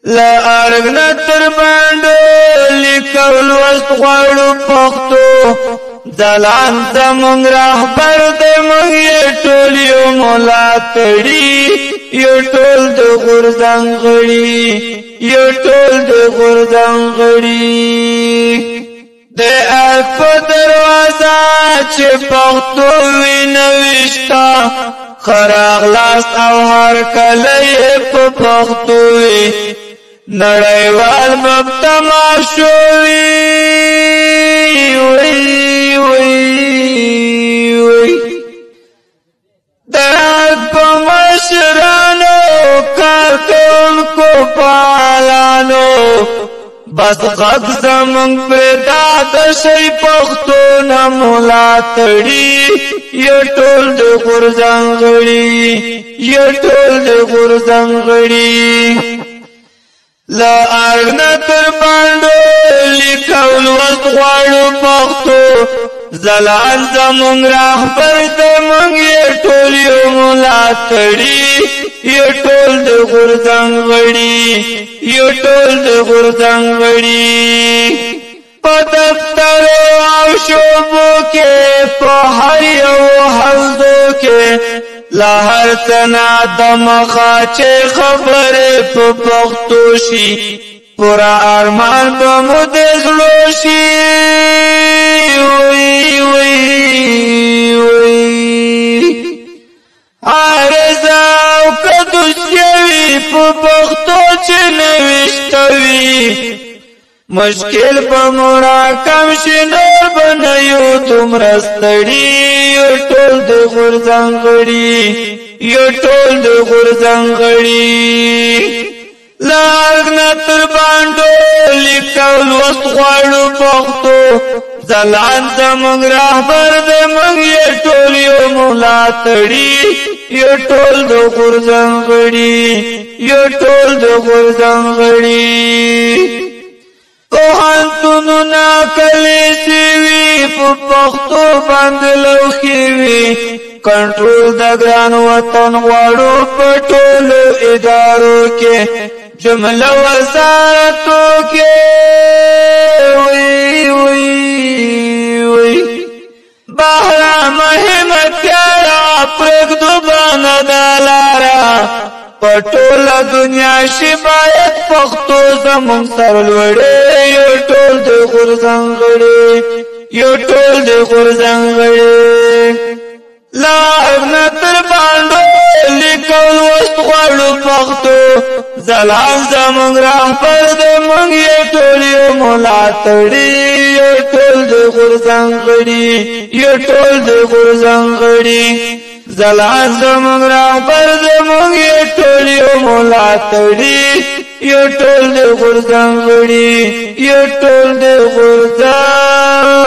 لا ارغنا تر باندو لیکل وست غواړو پښتو ځلان زمونږ رهبر دی موږ یې ټول یو مولا تړي یو ټول د غورځنګ غړي یو ټول د غورځنګ غړي د الف دروازه چې پښتو وي نوښتا خراغلاس او هر کله یې په پښتو وي نړیوال مبتماشوي وي درد په مشرانو کارکونکو پالانو بس غږ زمونږ پرېدا د شی پښتو نه مولا تړي یو ټول د غورځنګ غړي یو ټول د غورځنګ غړي لا ارغنا تر باندو لیکل وست غواړو پښتو ځلان زمونږ رهبر دی موږ یې ټول یو مولا تړي یو ټول د غورځنګ غړي یو ټول د غورځنګ غړي په دفتر او شوبو کې په هر یو حوزو کې لا هر څنا د مخه چې خبرې په پښتو شي پورا ارمان به مو د زړه شي وي وي وي عارضه او قدس یوي په پښتو چې نوښتوي مشکل په مراکم شي نور به نه یو دومره ستړي یو ټول د غورځنګ غړي یو ټول د غورځنګ غړي لا ارغنا تر باندو لیکل وست غواړو پښتو ځلان زمونږ رهبر دی موږ یې ټول یو مولا تړي یو ټول د غورځنګ غړي یو ټول د غورځنګ غړي پوهنتونونه کلیسې وي په پښتو باندې لوښي وي کنټرول د ګران وطن غواړو په ټولو ادارو کې جمله وزارتو کې وي وي وي بهر مهمه تیارا پرېږدو بانه دا لاره په ټوله دنیا شي باید پښتو زمونږ سرلوړی یو ټول د غورځنګ غړي یو ټول د غورځنګ غړي لا ارغنا تر باندو لیکل وست غواړو پښتو ځلان زمونږ رهبر دی موږ یې ټول یو مولا تړي یو ټول د غورځنګ غړي یو ټول د غورځنګ غړي ځلان زمونږ رهبر دی موږ یې ټول یو مولا تړي یو ټول د غورځنګ غړي یو ټول د غورځنګ